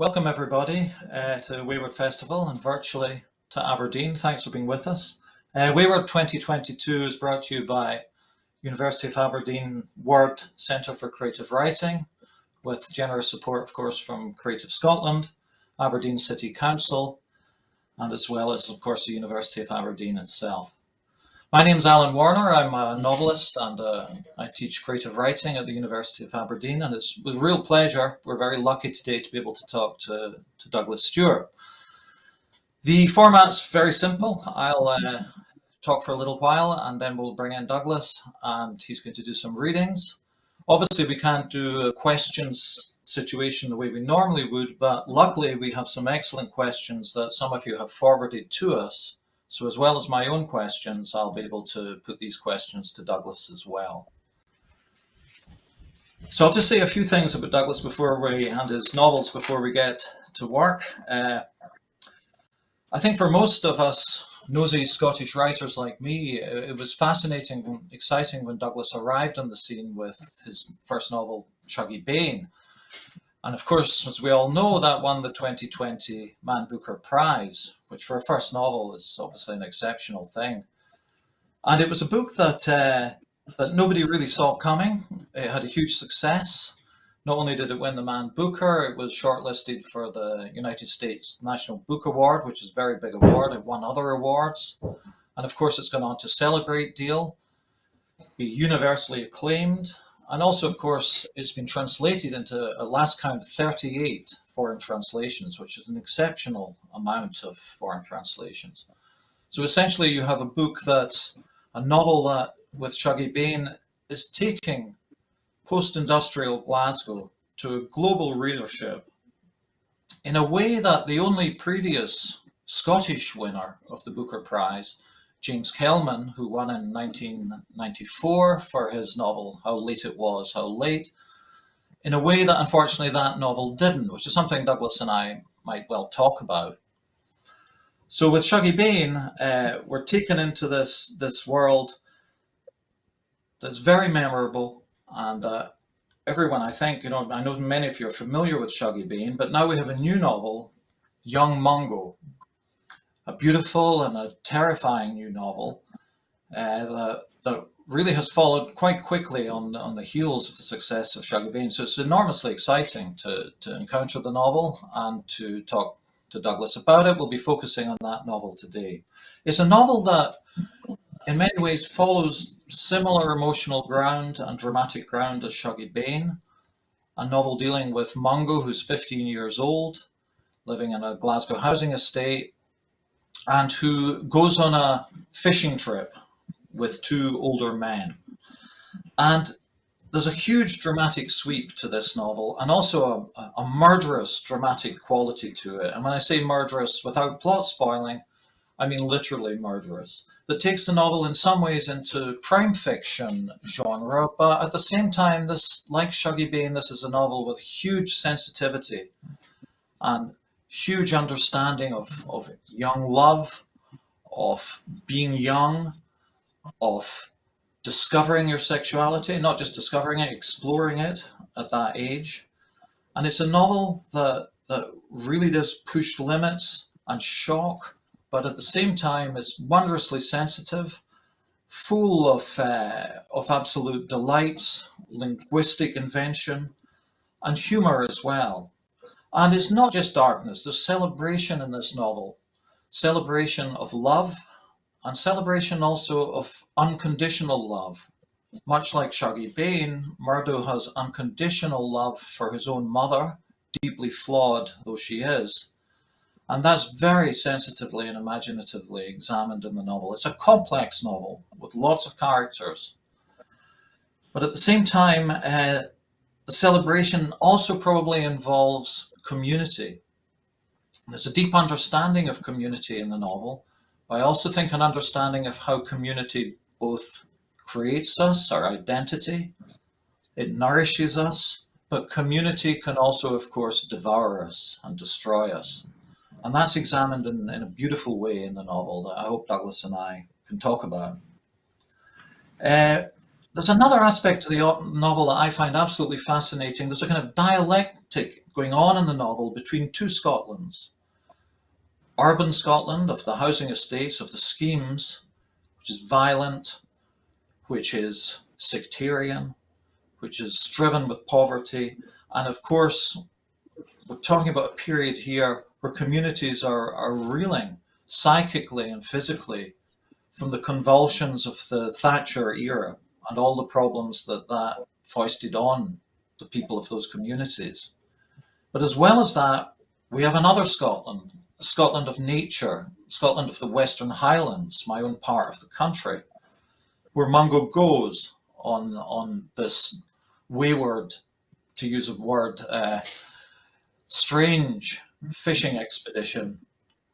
Welcome everybody to WayWORD Festival and virtually to Aberdeen. Thanks for being with us. WayWORD 2022 is brought to you by University of Aberdeen Word Centre for Creative Writing, with generous support, of course, from Creative Scotland, Aberdeen City Council, and as well as, of course, the University of Aberdeen itself. My name's Alan Warner. I'm a novelist and I teach creative writing at the University of Aberdeen, and it's with real pleasure. We're very lucky today to be able to talk to Douglas Stuart. The format's very simple. I'll talk for a little while and then we'll bring in Douglas and he's going to do some readings. Obviously we can't do a questions situation the way we normally would, but luckily we have some excellent questions that some of you have forwarded to us. So as well as my own questions, I'll be able to put these questions to Douglas as well. So I'll just say a few things about Douglas and his novels before we get to work. I think for most of us nosy Scottish writers like me, it was fascinating and exciting when Douglas arrived on the scene with his first novel, Shuggie Bain. And of course, as we all know, that won the 2020 Man Booker Prize, which for a first novel is obviously an exceptional thing. And it was a book that nobody really saw coming. It had a huge success. Not only did it win the Man Booker, it was shortlisted for the United States National Book Award, which is a very big award. It won other awards. And of course, it's gone on to sell a great deal, be universally acclaimed. And also, of course, it's been translated into, at last count, 38 foreign translations, which is an exceptional amount of foreign translations. So essentially, you have a book that's a novel that, with Shuggie Bain, is taking post-industrial Glasgow to a global readership in a way that the only previous Scottish winner of the Booker Prize, James Kelman, who won in 1994 for his novel How Late It Was, How Late, in a way that unfortunately that novel didn't, which is something Douglas and I might well talk about. So with Shuggie Bain, we're taken into this world that's very memorable, and everyone, I think, I know many of you are familiar with Shuggie Bain, but now we have a new novel, Young Mungo, a beautiful and a terrifying new novel that really has followed quite quickly on the heels of the success of Shuggie Bain. So it's enormously exciting to encounter the novel and to talk to Douglas about it. We'll be focusing on that novel today. It's a novel that in many ways follows similar emotional ground and dramatic ground as Shuggie Bain, a novel dealing with Mungo, who's 15 years old, living in a Glasgow housing estate, and who goes on a fishing trip with two older men. And there's a huge dramatic sweep to this novel, and also a murderous dramatic quality to it. And when I say murderous without plot spoiling, I mean literally murderous, that takes the novel in some ways into crime fiction genre, but at the same time, this, like Shuggie Bain, this is a novel with huge sensitivity and huge understanding of young love, of being young, of discovering your sexuality, not just discovering it, exploring it at that age. And it's a novel that really does push limits and shock, but at the same time it's wondrously sensitive, full of absolute delights, linguistic invention, and humor as well. And it's not just darkness, there's celebration in this novel. Celebration of love, and celebration also of unconditional love. Much like Shuggie Bain, Murdo has unconditional love for his own mother, deeply flawed though she is. And that's very sensitively and imaginatively examined in the novel. It's a complex novel with lots of characters. But at the same time, the celebration also probably involves community. There's a deep understanding of community in the novel, but I also think an understanding of how community both creates us, our identity, it nourishes us, but community can also, of course, devour us and destroy us. And that's examined in a beautiful way in the novel that I hope Douglas and I can talk about. There's another aspect to the novel that I find absolutely fascinating. There's a kind of dialectic going on in the novel between two Scotlands. Urban Scotland, of the housing estates, of the schemes, which is violent, which is sectarian, which is striven with poverty. And of course, we're talking about a period here where communities are reeling psychically and physically from the convulsions of the Thatcher era and all the problems that that foisted on the people of those communities. But as well as that, we have another Scotland, a Scotland of nature, Scotland of the Western Highlands, my own part of the country, where Mungo goes on this wayward, to use a word, strange fishing expedition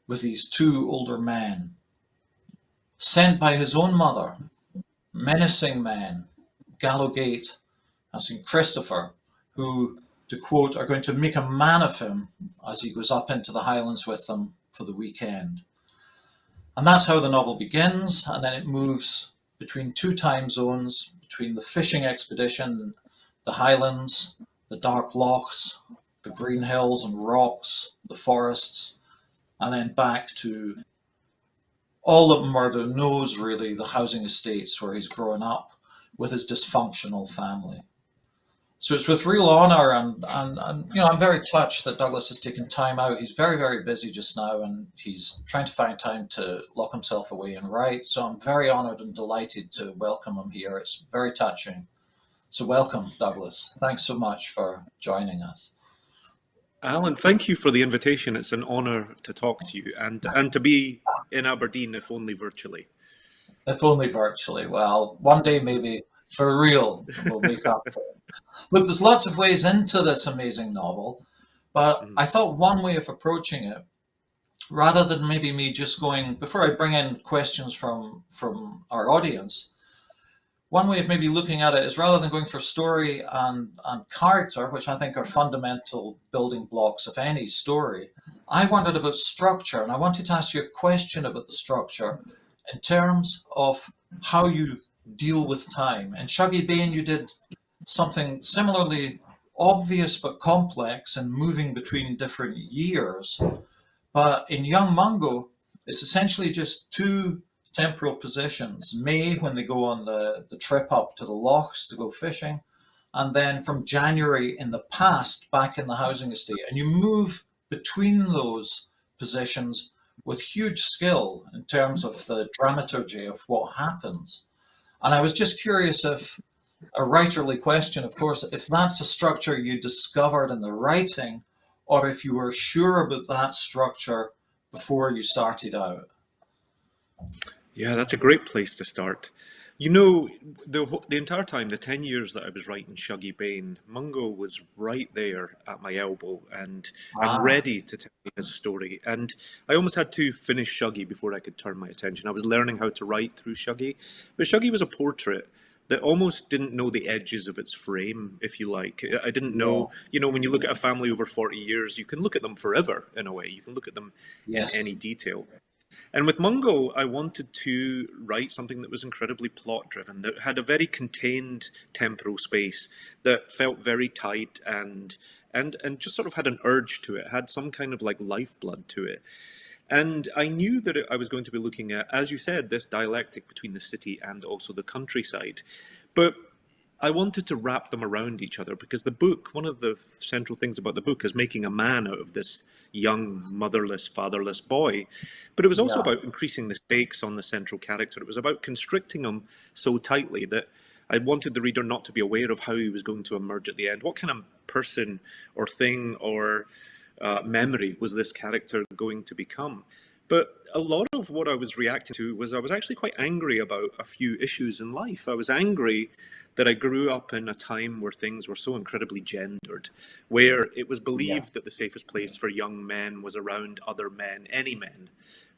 with these two older men, sent by his own mother, menacing men, Gallowgate and St. Christopher, who, to quote, are going to make a man of him as he goes up into the Highlands with them for the weekend. And that's how the novel begins, and then it moves between two time zones, between the fishing expedition, the Highlands, the dark lochs, the green hills and rocks, the forests, and then back to all that Murdo knows, really, the housing estates where he's grown up with his dysfunctional family. So it's with real honour, and I'm very touched that Douglas has taken time out. He's very, very busy just now, and he's trying to find time to lock himself away and write. So I'm very honoured and delighted to welcome him here. It's very touching. So welcome, Douglas. Thanks so much for joining us. Alan, thank you for the invitation. It's an honour to talk to you and to be in Aberdeen, if only virtually. If only virtually. Well, one day maybe for real we'll make up for it. Look, there's lots of ways into this amazing novel, but Mhm. I thought one way of approaching it, rather than maybe me just going, before I bring in questions from our audience, one way of maybe looking at it is rather than going for story and character, which I think are fundamental building blocks of any story, I wondered about structure, and I wanted to ask you a question about the structure in terms of how you deal with time. In Shuggie Bain, you did something similarly obvious but complex and moving between different years. But in Young Mungo, it's essentially just two temporal positions. May, when they go on the trip up to the lochs to go fishing, and then from January in the past back in the housing estate. And you move between those positions with huge skill in terms of the dramaturgy of what happens. And I was just curious if a writerly question, of course, if that's a structure you discovered in the writing, or if you were sure about that structure before you started out. Yeah, that's a great place to start. You know, the entire time, the 10 years that I was writing Shuggie Bain, Mungo was right there at my elbow and Ah, ready to tell me his story. And I almost had to finish Shuggie before I could turn my attention. I was learning how to write through Shuggie, but Shuggie was a portrait that almost didn't know the edges of its frame, if you like. I didn't yeah, know, when you look at a family over 40 years, you can look at them forever in a way. You can look at them in yes, any detail. And with Mungo, I wanted to write something that was incredibly plot driven, that had a very contained temporal space, that felt very tight and just sort of had an urge to it, had some kind of like lifeblood to it. And I knew that I was going to be looking at, as you said, this dialectic between the city and also the countryside. But I wanted to wrap them around each other because the book, one of the central things about the book is making a man out of this young, motherless, fatherless boy. But it was also yeah, about increasing the stakes on the central character. It was about constricting him so tightly that I wanted the reader not to be aware of how he was going to emerge at the end. What kind of person or thing or memory was this character going to become? But a lot of what I was reacting to was I was actually quite angry about a few issues in life. I was angry that I grew up in a time where things were so incredibly gendered, where it was yeah, believed that the safest place for young men was around other men, any men,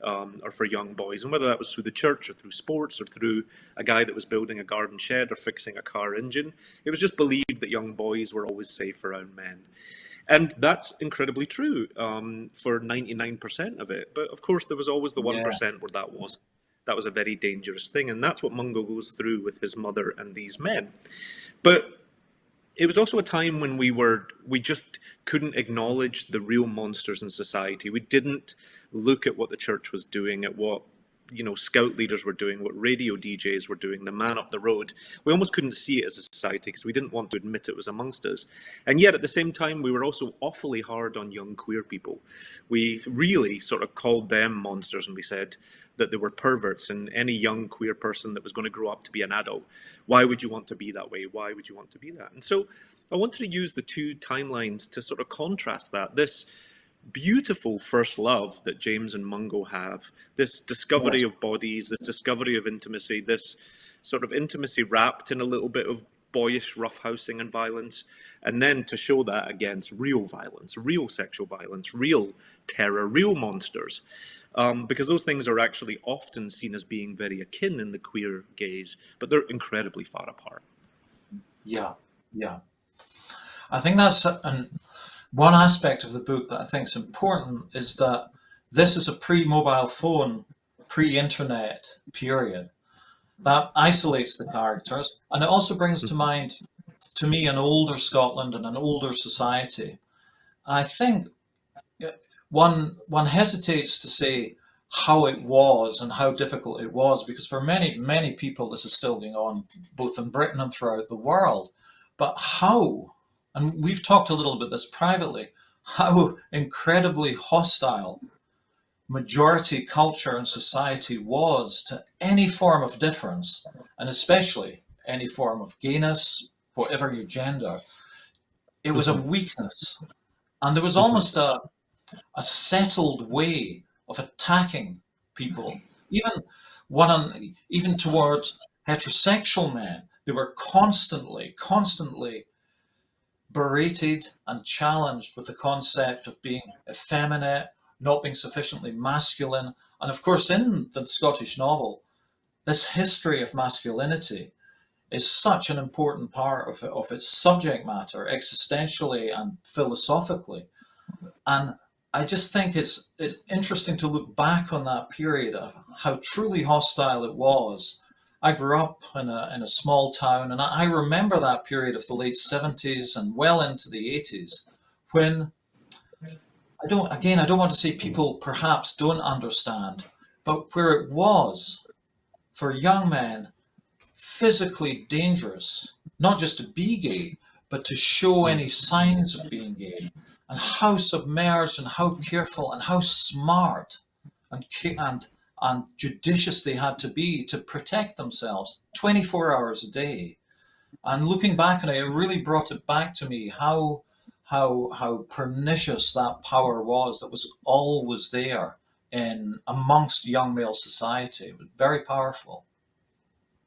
or for young boys. And whether that was through the church or through sports or through a guy that was building a garden shed or fixing a car engine, it was just believed that young boys were always safe around men. And that's incredibly true for 99% of it. But of course, there was always the yeah, 1% where that wasn't. that was a very dangerous thing. And that's what Mungo goes through with his mother and these men. But it was also a time when we just couldn't acknowledge the real monsters in society. We didn't look at what the church was doing, at what scout leaders were doing, what radio DJs were doing, the man up the road. We almost couldn't see it as a society because we didn't want to admit it was amongst us. And yet at the same time, we were also awfully hard on young queer people. We really sort of called them monsters, and we said that they were perverts, and any young queer person that was going to grow up to be an adult, why would you want to be that way? Why would you want to be that? And so I wanted to use the two timelines to sort of contrast that. This beautiful first love that James and Mungo have, this discovery of bodies, this discovery of intimacy, this sort of intimacy wrapped in a little bit of boyish roughhousing and violence, and then to show that against real violence, real sexual violence, real terror, real monsters. Because those things are actually often seen as being very akin in the queer gaze, but they're incredibly far apart. Yeah, yeah. I think that's one aspect of the book that I think is important, is that this is a pre-mobile phone, pre-internet period. That isolates the characters, and it also brings to mind, to me, an older Scotland and an older society. I think one hesitates to say how it was and how difficult it was, because for many people this is still going on both in Britain and throughout the world. But how, and we've talked a little bit this privately, how incredibly hostile majority culture and society was to any form of difference, and especially any form of gayness, whatever your gender. It was a weakness, and there was almost a settled way of attacking people, even towards heterosexual men. They were constantly berated and challenged with the concept of being effeminate, not being sufficiently masculine. And of course, in the Scottish novel, this history of masculinity is such an important part of its subject matter, existentially and philosophically. And I just think it's interesting to look back on that period of how truly hostile it was. I grew up in a small town, and I remember that period of the late 70s and well into the 80s, when I don't want to say people perhaps don't understand, but where it was for young men physically dangerous, not just to be gay, but to show any signs of being gay, and how submerged and how careful and how smart and judicious they had to be to protect themselves 24 hours a day. And looking back on it, it really brought it back to me how pernicious that power was that was always there in amongst young male society. It was very powerful.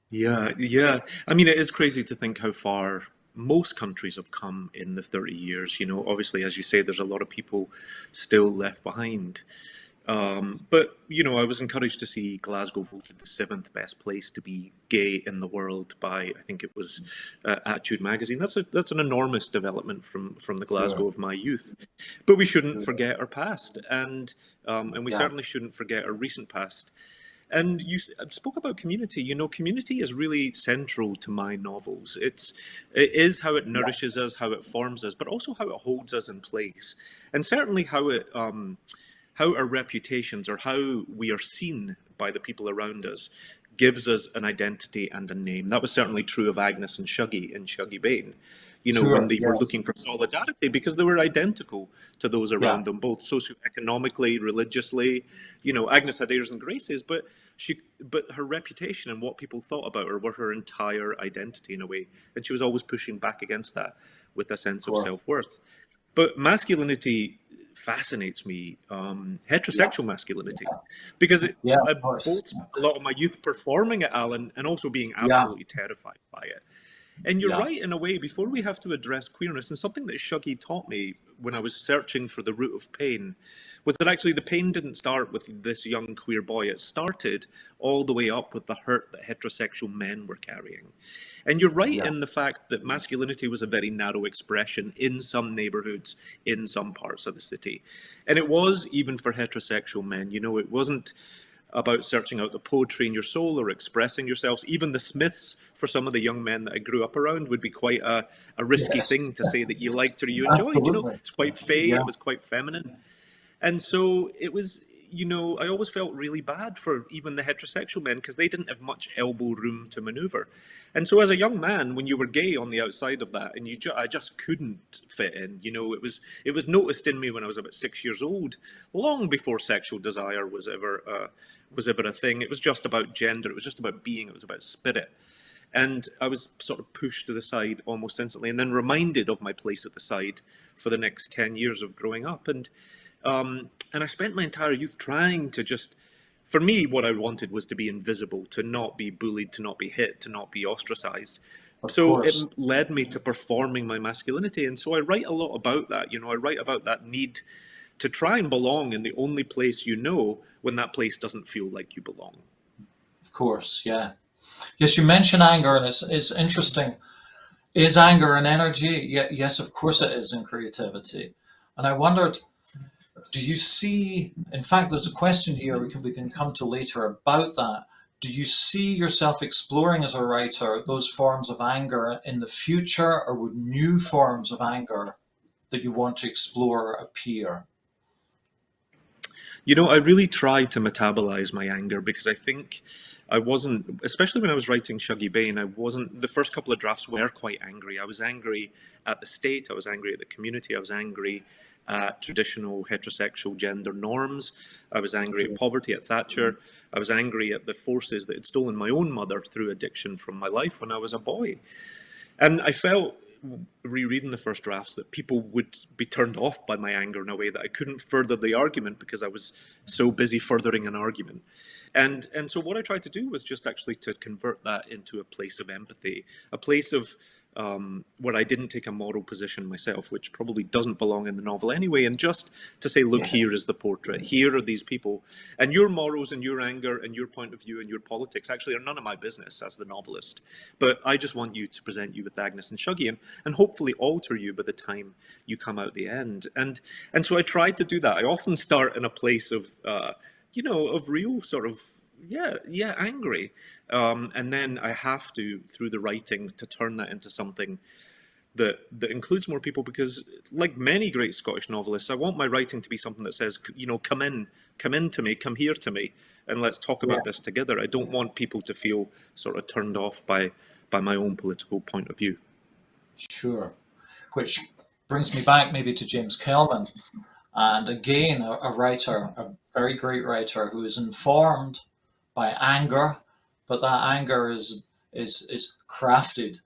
Yeah, yeah. I mean, it is crazy to think how far most countries have come in the 30 years. Obviously, as you say, there's a lot of people still left behind. But I was encouraged to see Glasgow voted the seventh best place to be gay in the world by, I think it was Attitude magazine. That's an enormous development from the Glasgow Sure. of my youth. But we shouldn't forget our past, and we Yeah. certainly shouldn't forget our recent past. And you spoke about community. Community is really central to my novels. It is how it nourishes us, how it forms us, but also how it holds us in place, and certainly how our reputations, or how we are seen by the people around us, gives us an identity and a name. That was certainly true of Agnes and Shuggie in Shuggie Bain. When Sure. they were Yes. looking for solidarity, because they were identical to those Yeah. around them, both socioeconomically, religiously. Agnes had airs and graces, but her reputation and what people thought about her were her entire identity in a way, and she was always pushing back against that with a sense of Sure. self-worth. But masculinity fascinates me, Yeah. heterosexual masculinity, because Yeah. I Of course. both spent a lot of my youth performing it, Alan, and also being Yeah. absolutely terrified by it. And you're Yeah. right in a way, before we have to address queerness, and something that Shuggie taught me when I was searching for the root of pain, was that actually the pain didn't start with this young queer boy. It started all the way up with the hurt that heterosexual men were carrying. And you're right Yeah. in the fact that masculinity was a very narrow expression in some neighborhoods, in some parts of the city. And it was even for heterosexual men. It wasn't about searching out the poetry in your soul or expressing yourselves. Even the Smiths, for some of the young men that I grew up around, would be quite a risky Yes, thing to say that you liked or you enjoyed. You know, absolutely. it's quite fey, Yeah, it was quite feminine. And so it was, you know, I always felt really bad for even the heterosexual men because they didn't have much elbow room to maneuver. And so as a young man, when you were gay on the outside of that, and I just couldn't fit in, you know, it was noticed in me when I was about 6 years old, long before sexual desire was ever a thing. It was just about gender. It was just about being. It was about spirit. And I was sort of pushed to the side almost instantly, and then reminded of my place at the side for the next 10 years of growing up. And I spent my entire youth trying to just, for me, what I wanted was to be invisible, to not be bullied, to not be hit, to not be ostracized. of So it course. led me to performing my masculinity. And so I write a lot about that. You know, I write about that need to try and belong in the only place you know when that place doesn't feel like you belong. Of course, yeah. Yes, you mentioned anger, and it's interesting. Is anger an energy? Yeah, yes, of course it is in creativity. And I wondered, do you see, in fact, there's a question here we can come to later about that. Do you see yourself exploring as a writer those forms of anger in the future, or would new forms of anger that you want to explore appear? You know, I really try to metabolize my anger because I think I wasn't, especially when I was writing Shuggie Bain, I wasn't, the first couple of drafts were quite angry. I was angry at the state, I was angry at the community, I was angry at traditional heterosexual gender norms, I was angry at Sure. poverty, at Thatcher, I was angry at the forces that had stolen my own mother through addiction from my life when I was a boy. And I felt, rereading the first drafts, that people would be turned off by my anger in a way that I couldn't further the argument because I was so busy furthering an argument. And so what I tried to do was just actually to convert that into a place of empathy, a place of where I didn't take a moral position myself, which probably doesn't belong in the novel anyway, and just to say, look, Yeah, here is the portrait, here are these people, and your morals and your anger and your point of view and your politics actually are none of my business as the novelist. But I just want you to present you with Agnes and Shuggie, and hopefully alter you by the time you come out the end. And so I tried to do that. I often start in a place of of real sort of angry, and then I have to, through the writing, to turn that into something that includes more people, because like many great Scottish novelists, I want my writing to be something that says, you know, come in to me, come here to me, and let's talk yeah, about this together. I don't want people to feel sort of turned off by my own political point of view. sure. Which brings me back maybe to James Kelman, and again, a writer, a very great writer who is informed by anger, but that anger is crafted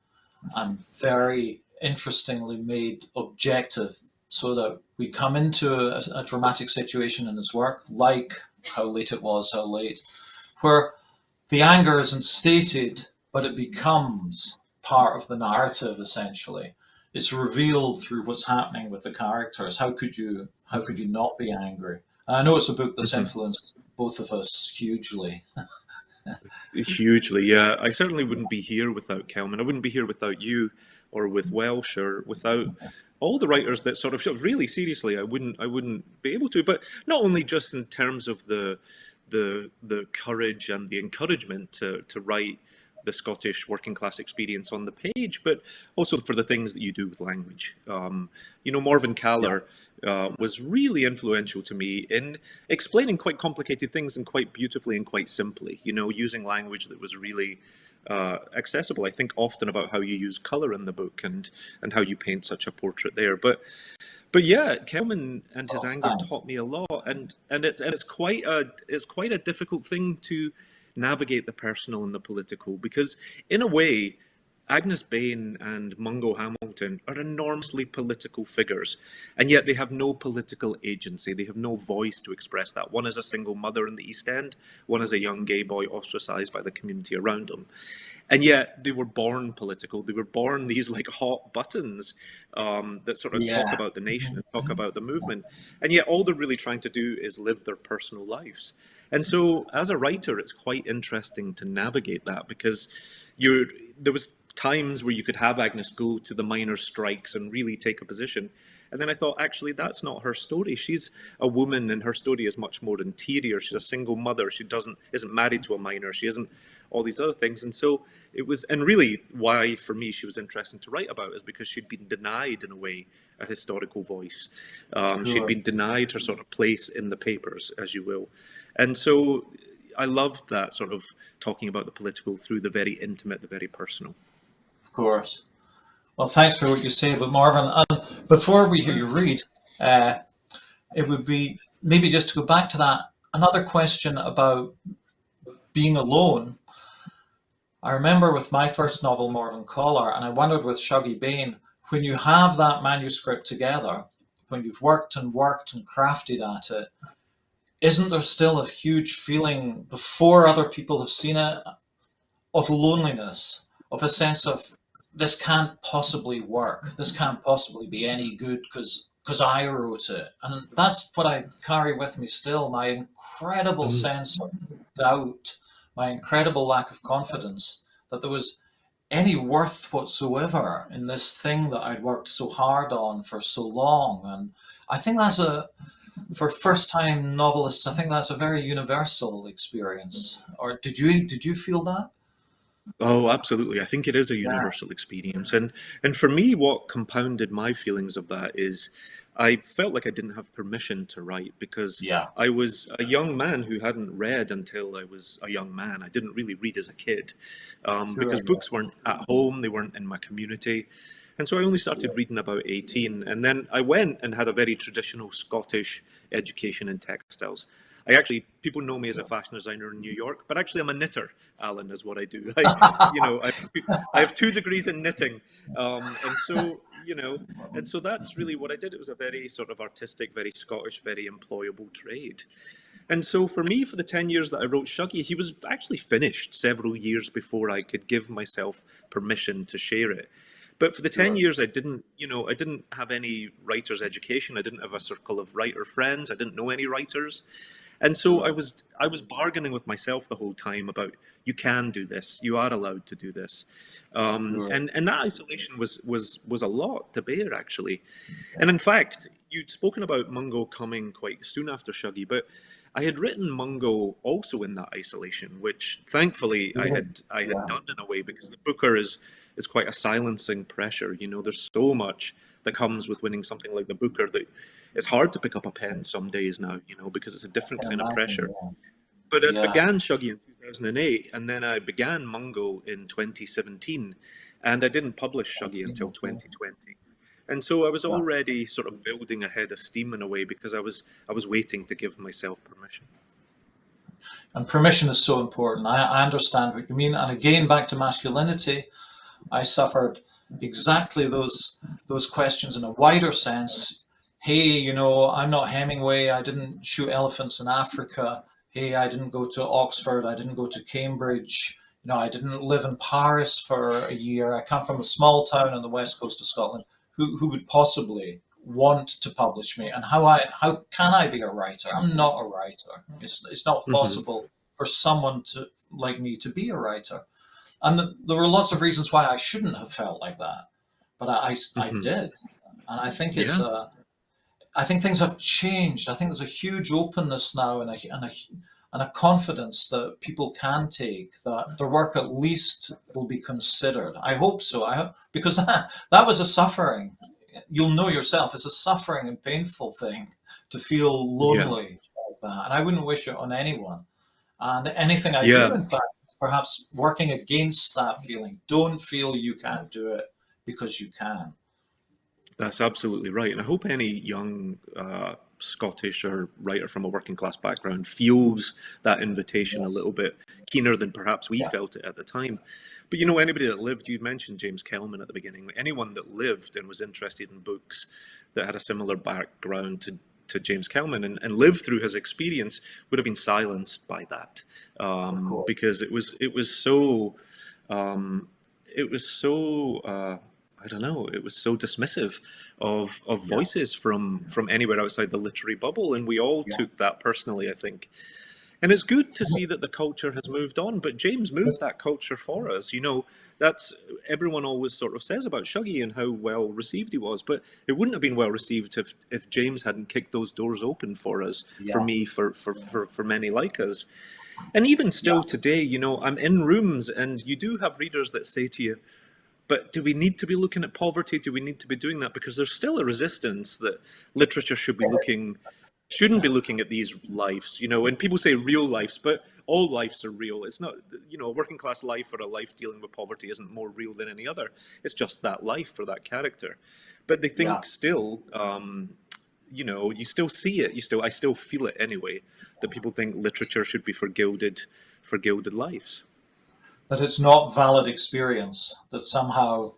and very interestingly made objective, so that we come into a dramatic situation in his work, like How Late It Was, How Late, where the anger isn't stated, but it becomes part of the narrative essentially. It's revealed through what's happening with the characters. How could you not be angry? And I know it's a book that's Mhm. influenced both of us hugely. Hugely, yeah. I certainly wouldn't be here without Kelman. I wouldn't be here without you, or with Welsh, or without all the writers that sort of really seriously. I wouldn't be able to. But not only just in terms of the courage and the encouragement to write the Scottish working class experience on the page, but also for the things that you do with language. Morven Yeah, Caller was really influential to me in explaining quite complicated things and quite beautifully and quite simply, using language that was really accessible. I think often about how you use color in the book and how you paint such a portrait there. But yeah, Kelman and his oh, anger thanks. taught me a lot, and it's quite a difficult thing to navigate the personal and the political, because in a way, Agnes Bain and Mungo Hamilton are enormously political figures, and yet they have no political agency. They have no voice to express that. One is a single mother in the East End, one is a young gay boy ostracized by the community around him. And yet they were born political. They were born these like hot buttons that sort of talk Yeah, about the nation and talk about the movement. And yet all they're really trying to do is live their personal lives. And so as a writer, it's quite interesting to navigate that, because you're there was times where you could have Agnes go to the miners' strikes and really take a position. And then I thought, actually, that's not her story. She's a woman, and her story is much more interior. She's a single mother. She isn't married to a miner. She isn't all these other things. And so it was, and really why for me she was interesting to write about is because she'd been denied, in a way, a historical voice. She'd Sure. been denied her sort of place in the papers, as you will. And so I loved that sort of talking about the political through the very intimate, the very personal. Of course. Well, thanks for what you say about Marvin. And before we hear you read, uh, it would be maybe just to go back to that, another question about being alone. I remember with my first novel, Morven Collar, and I wondered with Shuggie Bain, when you have that manuscript together, when you've worked and crafted at it, isn't there still a huge feeling before other people have seen it of loneliness, of a sense of this can't possibly work, this can't possibly be any good because I wrote it? And that's what I carry with me still, my incredible sense of doubt, my incredible lack of confidence that there was any worth whatsoever in this thing that I'd worked so hard on for so long. And I think for first time novelists, I think that's a very universal experience. Or did you feel that? Oh, absolutely. I think it is a Yeah. universal experience. And for me, what compounded my feelings of that is I felt like I didn't have permission to write because Yeah. I was a young man who hadn't read until I was a young man. I didn't really read as a kid because Sure. books weren't at home, they weren't in my community. And so I only started Sure. reading about 18. And then I went and had a very traditional Scottish education in textiles. People know me as a Sure. fashion designer in New York, but actually I'm a knitter, Alan, is what I do. I have 2 degrees in knitting. And so, and so that's really what I did. It was a very sort of artistic, very Scottish, very employable trade. And so for me, for the 10 years that I wrote Shuggie, he was actually finished several years before I could give myself permission to share it. But for the 10 Sure. years, I didn't have any writer's education. I didn't have a circle of writer friends. I didn't know any writers. And so Sure. I was bargaining with myself the whole time about you can do this, you are allowed to do this, Sure. and that isolation was a lot to bear actually. And in fact, you'd spoken about Mungo coming quite soon after Shuggie, but I had written Mungo also in that isolation, which thankfully Yeah. I had Yeah. done in a way because the Booker is quite a silencing pressure. There's so much that comes with winning something like the Booker that it's hard to pick up a pen some days now, because it's a I different can kind of imagine. pressure. Yeah. But I Yeah. began Shuggie in 2008, and then I began Mungo in 2017, and I didn't publish Shuggie Okay. until Okay. 2020. And so I was Yeah. already sort of building a head of steam in a way because I was waiting to give myself permission. And permission is so important. I understand what you mean. And again, back to masculinity, I suffered exactly those questions in a wider sense. Hey, I'm not Hemingway. I didn't shoot elephants in Africa. Hey, I didn't go to Oxford. I didn't go to Cambridge. I didn't live in Paris for a year. I come from a small town on the west coast of Scotland. Who would possibly want to publish me? And how can I be a writer? I'm not a writer. It's not Hmm. possible for someone to like me to be a writer. And there were lots of reasons why I shouldn't have felt like that, but I Hmm. did, and I think Yeah. I think things have changed. I think there's a huge openness now and a confidence that people can take that their work at least will be considered. I hope so. I hope because that was a suffering. You'll know yourself. It's a suffering and painful thing to feel Yeah. lonely like that, and I wouldn't wish it on anyone. And anything I do, Yeah. in fact, is perhaps working against that feeling. Don't feel you can't do it because you can. That's absolutely right. And I hope any young Scottish or writer from a working class background feels that invitation a Yes. little bit keener than perhaps we Yeah. felt it at the time. But anybody that lived, you mentioned James Kelman at the beginning, anyone that lived and was interested in books that had a similar background to James Kelman and lived through his experience would have been silenced by that Of course. because um, it was so I don't know. It was so dismissive of Yeah. voices from anywhere outside the literary bubble, and we all Yeah. took that personally, I think. And it's good to see that the culture has moved on, but James moved that culture for us. that's everyone always sort of says about Shuggie and how well received he was, but it wouldn't have been well received if James hadn't kicked those doors open for us, for Yeah, me, for many like us. And even yeah, still today, I'm in rooms and you do have readers that say to you, but do we need to be looking at poverty? Do we need to be doing that? Because there's still a resistance that literature shouldn't be looking at these lives, and people say real lives, but all lives are real. It's not, a working class life or a life dealing with poverty isn't more real than any other. It's just that life for that character. But they yeah. think still, you still see it. I still feel it anyway, that people think literature should be for gilded lives. That it's not valid experience, that somehow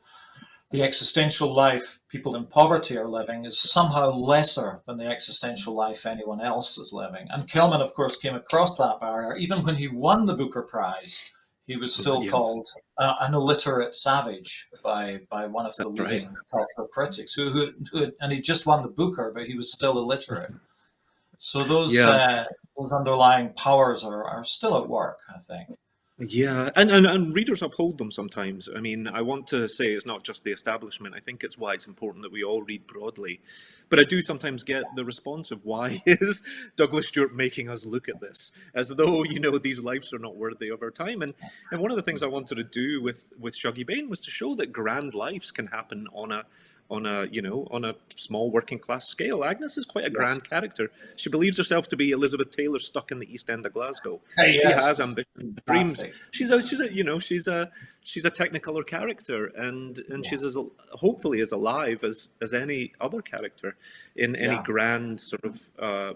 the existential life people in poverty are living is somehow lesser than the existential life anyone else is living. And Kelman, of course, came across that barrier. Even when he won the Booker Prize, he was still Yeah, called an illiterate savage by one of the that's right. leading cultural critics, and he just won the Booker, but he was still illiterate. So Yeah. those underlying powers are still at work, I think. Yeah, and readers uphold them sometimes. I mean, I want to say it's not just the establishment. I think it's why it's important that we all read broadly. But I do sometimes get the response of why is Douglas Stuart making us look at this as though, these lives are not worthy of our time. And one of the things I wanted to do with Shuggie Bain was to show that grand lives can happen on a small working class scale. Agnes is quite a grand character. She believes herself to be Elizabeth Taylor stuck in the East End of Glasgow. She Yes, has ambition, dreams. fantastic. She's a technicolor character, and Yeah, she's hopefully as alive as any other character in any yeah. grand sort of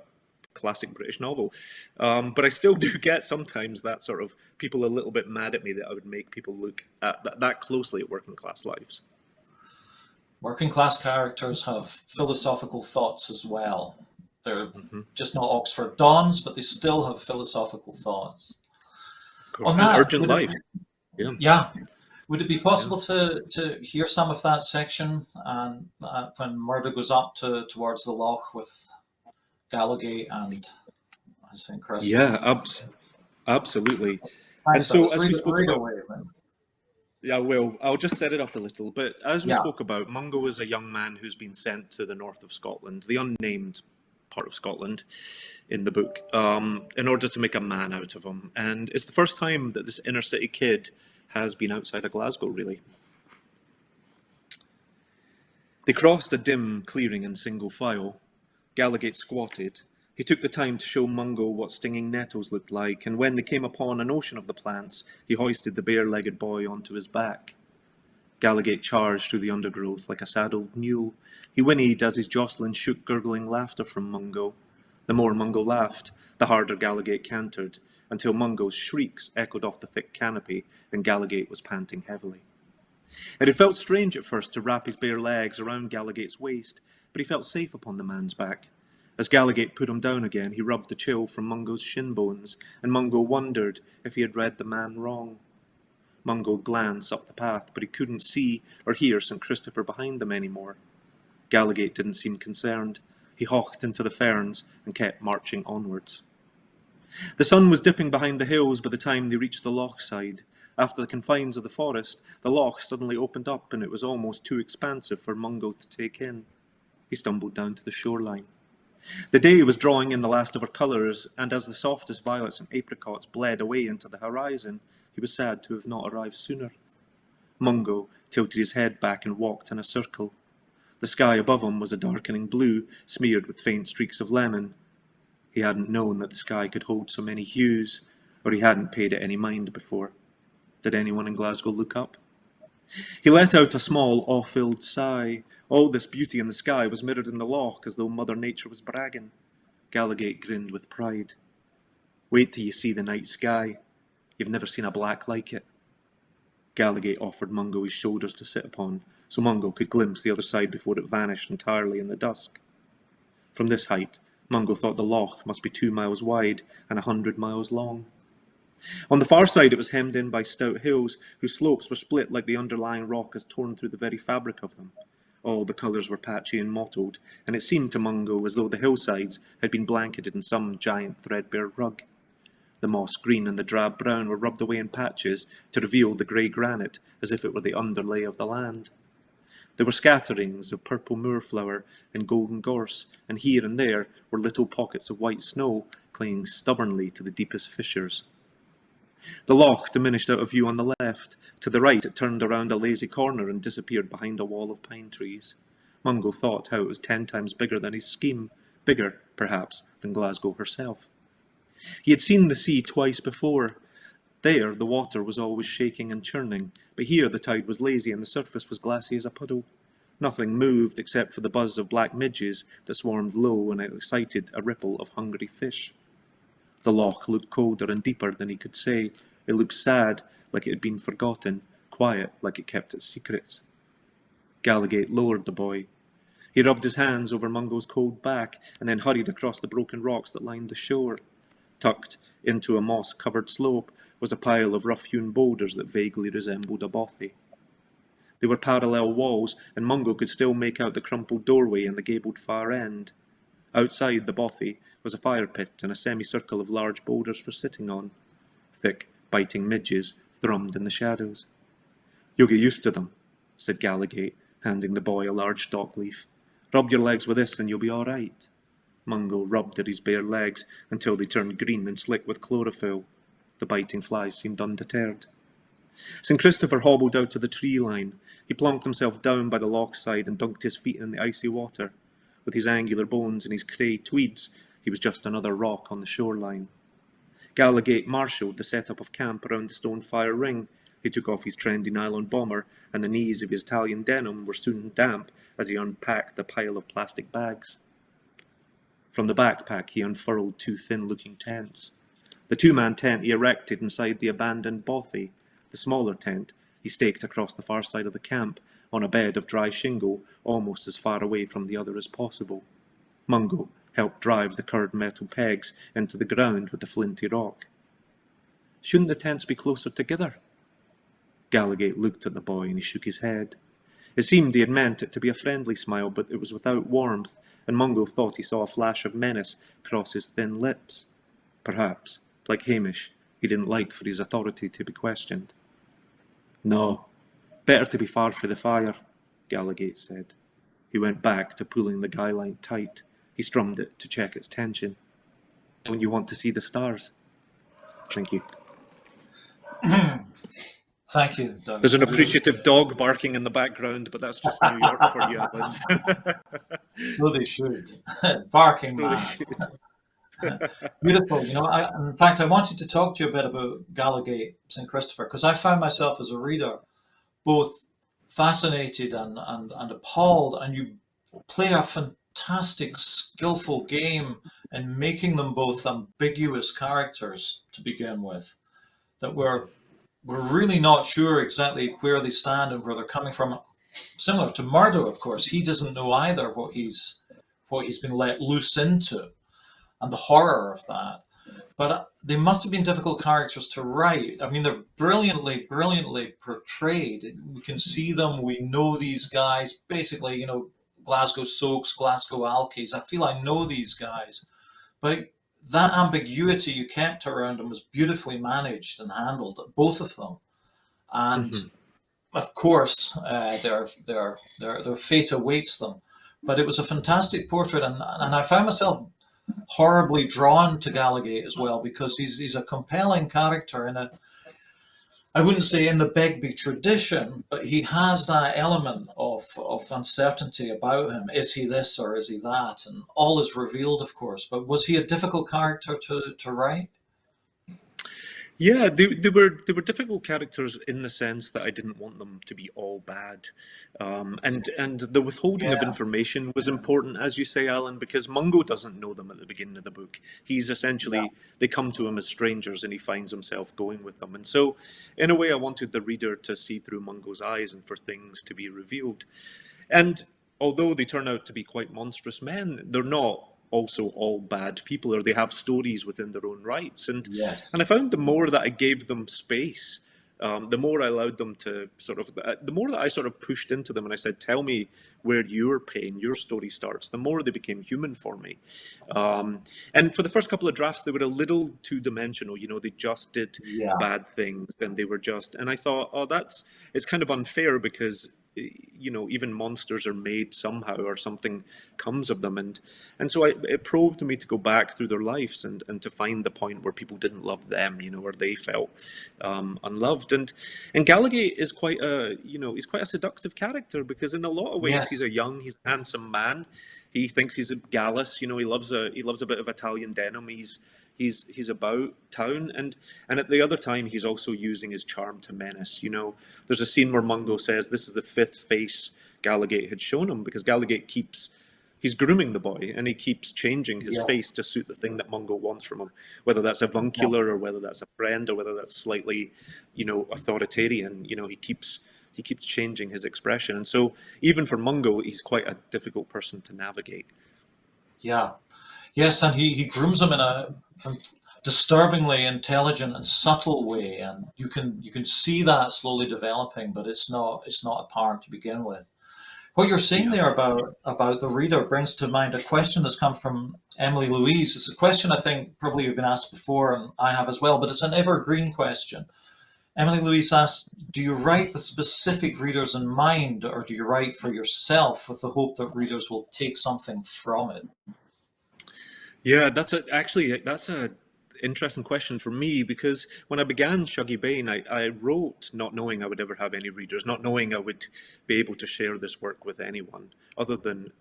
classic British novel. But I still do get sometimes that sort of people a little bit mad at me that I would make people look at that closely at working class lives. Working class characters have philosophical thoughts as well. They're Hmm. just not Oxford Dons, but they still have philosophical thoughts. Of course, On and that, urgent life. Yeah, yeah, would it be yeah. possible to hear some of that section and when Murdo goes up towards the loch with Gallowgate and St. Christopher? Yeah, absolutely. And Thanks, so, Douglas. as we spoke Read about, away. Then. yeah, well, I'll just set it up a little. But as we Yeah, spoke about, Mungo is a young man who's been sent to the north of Scotland, the unnamed part of Scotland in the book, in order to make a man out of him. And it's the first time that this inner city kid has been outside of Glasgow, really. They crossed a dim clearing in single file. Gallowgate squatted. He took the time to show Mungo what stinging nettles looked like, and when they came upon an ocean of the plants, he hoisted the bare-legged boy onto his back. Gallowgate charged through the undergrowth like a saddled mule. He whinnied as his Jocelyn shook gurgling laughter from Mungo. The more Mungo laughed, the harder Gallowgate cantered, until Mungo's shrieks echoed off the thick canopy, and Gallowgate was panting heavily. It had felt strange at first to wrap his bare legs around Gallowgate's waist, but he felt safe upon the man's back. As Gallowgate put him down again, he rubbed the chill from Mungo's shin bones, and Mungo wondered if he had read the man wrong. Mungo glanced up the path, but he couldn't see or hear St. Christopher behind them any more. Gallowgate didn't seem concerned. He hawked into the ferns and kept marching onwards. The sun was dipping behind the hills by the time they reached the loch side. After the confines of the forest, the loch suddenly opened up and it was almost too expansive for Mungo to take in. He stumbled down to the shoreline. The day was drawing in the last of her colours, and as the softest violets and apricots bled away into the horizon, he was sad to have not arrived sooner. Mungo tilted his head back and walked in a circle. The sky above him was a darkening blue, smeared with faint streaks of lemon. He hadn't known that the sky could hold so many hues, or he hadn't paid it any mind before. Did anyone in Glasgow look up? He let out a small, awe-filled sigh. All this beauty in the sky was mirrored in the loch, as though Mother Nature was bragging. Gallowgate grinned with pride. Wait till you see the night sky. You've never seen a black like it. Gallowgate offered Mungo his shoulders to sit upon, so Mungo could glimpse the other side before it vanished entirely in the dusk. From this height, Mungo thought the loch must be 2 miles wide and 100 miles long. On the far side it was hemmed in by stout hills, whose slopes were split like the underlying rock as torn through the very fabric of them. All the colours were patchy and mottled, and it seemed to Mungo as though the hillsides had been blanketed in some giant threadbare rug. The moss green and the drab brown were rubbed away in patches to reveal the grey granite as if it were the underlay of the land. There were scatterings of purple moorflower and golden gorse, and here and there were little pockets of white snow clinging stubbornly to the deepest fissures. The loch diminished out of view on the left. To the right it turned around a lazy corner and disappeared behind a wall of pine trees. Mungo thought how it was 10 times bigger than his scheme, bigger, perhaps, than Glasgow herself. He had seen the sea twice before. There the water was always shaking and churning, but here the tide was lazy and the surface was glassy as a puddle. Nothing moved except for the buzz of black midges that swarmed low and excited a ripple of hungry fish. The loch looked colder and deeper than he could say. It looked sad, like it had been forgotten, quiet, like it kept its secrets. Gallagate lowered the boy. He rubbed his hands over Mungo's cold back and then hurried across the broken rocks that lined the shore. Tucked into a moss-covered slope was a pile of rough-hewn boulders that vaguely resembled a bothy. They were parallel walls, and Mungo could still make out the crumpled doorway in the gabled far end. Outside the bothy was a fire pit and a semicircle of large boulders for sitting on. Thick, biting midges thrummed in the shadows. "You'll get used to them," said Gallagate, handing the boy a large dock leaf. "Rub your legs with this and you'll be all right." Mungo rubbed at his bare legs until they turned green and slick with chlorophyll. The biting flies seemed undeterred. St. Christopher hobbled out to the tree line. He plonked himself down by the loch side and dunked his feet in the icy water. With his angular bones and his grey tweeds, he was just another rock on the shoreline. Gallagate marshalled the setup of camp around the stone fire ring. He took off his trendy nylon bomber, and the knees of his Italian denim were soon damp as he unpacked the pile of plastic bags. From the backpack he unfurled 2 thin-looking tents. The 2-man tent he erected inside the abandoned bothy. The smaller tent he staked across the far side of the camp, on a bed of dry shingle, almost as far away from the other as possible. Mungo helped drive the curved metal pegs into the ground with the flinty rock. "Shouldn't the tents be closer together?" Gallagate looked at the boy and he shook his head. It seemed he had meant it to be a friendly smile, but it was without warmth, and Mungo thought he saw a flash of menace cross his thin lips. Perhaps, like Hamish, he didn't like for his authority to be questioned. "No, better to be far frae the fire," Gallagate said. He went back to pulling the guy line tight. He strummed it to check its tension. "Don't you want to see the stars?" "Thank you." Thank you, Doug. There's an appreciative dog barking in the background, but that's just New York for you, Alan. So they should. Barking mad. Beautiful. In fact, I wanted to talk to you a bit about Gallagate St. Christopher, because I found myself as a reader both fascinated and appalled, and you play a fantastic, skillful game in making them both ambiguous characters to begin with, that we're really not sure exactly where they stand and where they're coming from. Similar to Murdo, of course, he doesn't know either what he's been let loose into, and the horror of that. But they must have been difficult characters to write. I mean, they're brilliantly, brilliantly portrayed. We can see them. We know these guys. Basically, Glasgow Soaks, Glasgow Alkies. I feel I know these guys. But that ambiguity you kept around them was beautifully managed and handled, both of them. And of course, their fate awaits them. But it was a fantastic portrait, and I found myself horribly drawn to Gallagate as well, because he's a compelling character I wouldn't say in the Begbie tradition, but he has that element of uncertainty about him. Is he this or is he that? And all is revealed, of course. But was he a difficult character to write? Yeah, they were difficult characters in the sense that I didn't want them to be all bad, and the withholding of information was important, as you say, Alan, because Mungo doesn't know them at the beginning of the book. He's essentially they come to him as strangers, and he finds himself going with them. And so, in a way, I wanted the reader to see through Mungo's eyes and for things to be revealed. And although they turn out to be quite monstrous men, they're not also all bad people, or they have stories within their own rights. And I found the more that I gave them space, the more I allowed them to sort of, the more that I sort of pushed into them and I said, tell me where your pain, your story starts, the more they became human for me. And for the first couple of drafts, they were a little two-dimensional. You know, they just did Yeah. bad things, and they were just. And I thought, oh, it's kind of unfair because you know even monsters are made somehow or something comes of them, and so it probed me to go back through their lives and to find the point where people didn't love them, you know, or they felt unloved. And Gallagher is quite a he's quite a seductive character because in a lot of ways Yes. he's a handsome man. He thinks he's a gallus, you know. He loves a bit of Italian denim. He's about town, and at the other time he's also using his charm to menace. You know, there's a scene where Mungo says this is the fifth face Gallagher had shown him because Gallagher he's grooming the boy and he keeps changing his Yeah. face to suit the thing that Mungo wants from him, whether that's avuncular or whether that's a friend or whether that's slightly, you know, authoritarian. You know, he keeps changing his expression, and so even for Mungo, he's quite a difficult person to navigate. Yeah. Yes, and he grooms him in a disturbingly intelligent and subtle way, and you can see that slowly developing, but it's not apparent to begin with. What you're saying Yeah. there about the reader brings to mind a question that's come from Emily Louise. It's a question I think probably you've been asked before, and I have as well, but it's an evergreen question. Emily Louise asks, do you write with specific readers in mind, or do you write for yourself with the hope that readers will take something from it? Yeah, that's a interesting question for me because when I began Shuggie Bain, I wrote not knowing I would ever have any readers, not knowing I would be able to share this work with anyone other than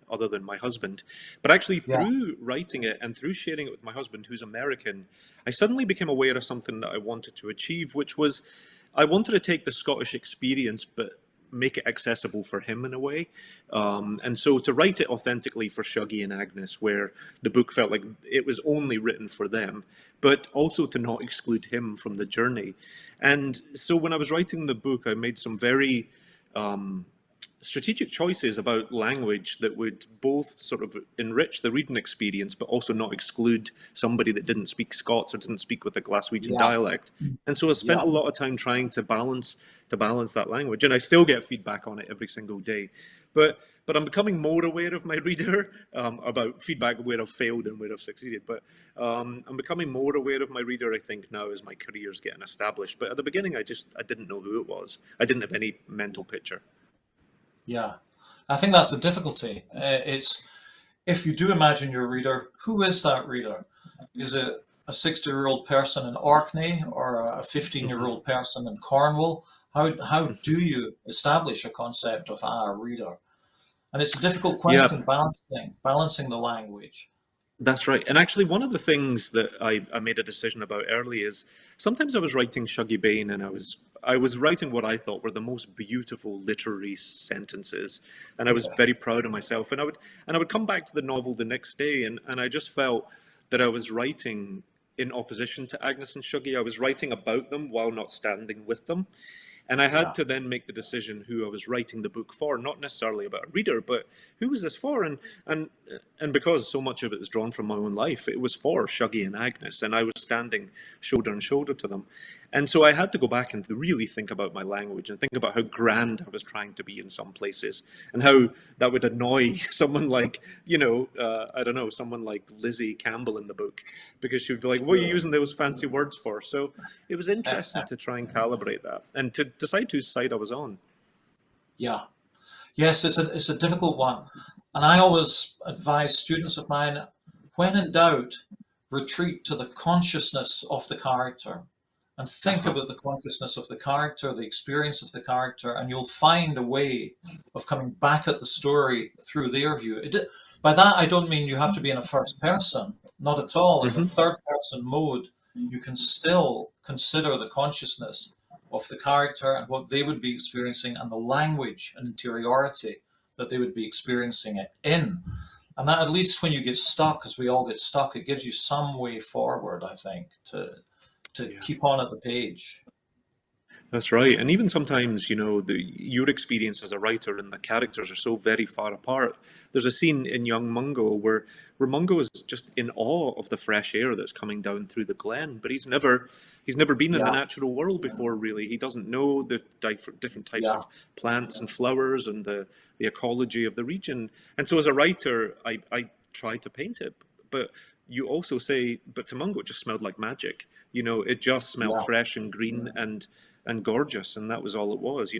my husband. But actually, Yeah, through writing it and through sharing it with my husband, who's American, I suddenly became aware of something that I wanted to achieve, which was I wanted to take the Scottish experience, but make it accessible for him in a way. And so to write it authentically for Shuggie and Agnes, where the book felt like it was only written for them, but also to not exclude him from the journey. And so when I was writing the book, I made some very strategic choices about language that would both sort of enrich the reading experience, but also not exclude somebody that didn't speak Scots or didn't speak with a Glaswegian yeah, dialect. And so I spent yeah, a lot of time trying to balance that language, and I still get feedback on it every single day. But I'm becoming more aware of my reader about feedback where I've failed and where I've succeeded. But I'm becoming more aware of my reader, I think, now as my career's getting established. But at the beginning, I didn't know who it was. I didn't have any mental picture. yeah. I think that's the difficulty. It's if you do imagine your reader, who is that reader? Is it a 60-year-old person in Orkney or a 15-year-old person in Cornwall? How do you establish a concept of a reader? And it's a difficult Yeah, question, balancing the language. that's right. And actually, one of the things that I made a decision about early is sometimes I was writing Shuggie Bain and I was writing what I thought were the most beautiful literary sentences. And I was very proud of myself. And I would come back to the novel the next day and I just felt that I was writing in opposition to Agnes and Shuggie. I was writing about them while not standing with them. And I had Yeah, to then make the decision who I was writing the book for, not necessarily about a reader, but who was this for? And because so much of it is drawn from my own life, it was for Shuggie and Agnes, and I was standing shoulder and shoulder to them. And so I had to go back and really think about my language and think about how grand I was trying to be in some places, and how that would annoy someone like, I don't know, someone like Lizzie Campbell in the book, because she would be like, "What are you sure. using those fancy words for?" So it was interesting to try and calibrate that and to decide whose side I was on. Yeah. Yes, it's a difficult one. And I always advise students of mine, when in doubt, retreat to the consciousness of the character and think Uh-huh. about the consciousness of the character, the experience of the character, and you'll find a way of coming back at the story through their view. By that, I don't mean you have to be in a first person, not at all. In the Hmm. third person mode, you can still consider the consciousness of the character and what they would be experiencing and the language and interiority that they would be experiencing it in. And that, at least when you get stuck, because we all get stuck, it gives you some way forward, I think, to Yeah. keep on at the page. That's right. And even sometimes, your experience as a writer and the characters are so very far apart. There's a scene in Young Mungo where Mungo is just in awe of the fresh air that's coming down through the glen, but he's never been in the Yeah, natural world before, really. He doesn't know the different types yeah, of plants and flowers and the ecology of the region. And so as a writer, I try to paint it. But you also say, but to Mungo, it just smelled like magic. It just smelled yeah. fresh and green and gorgeous, and that was all it was.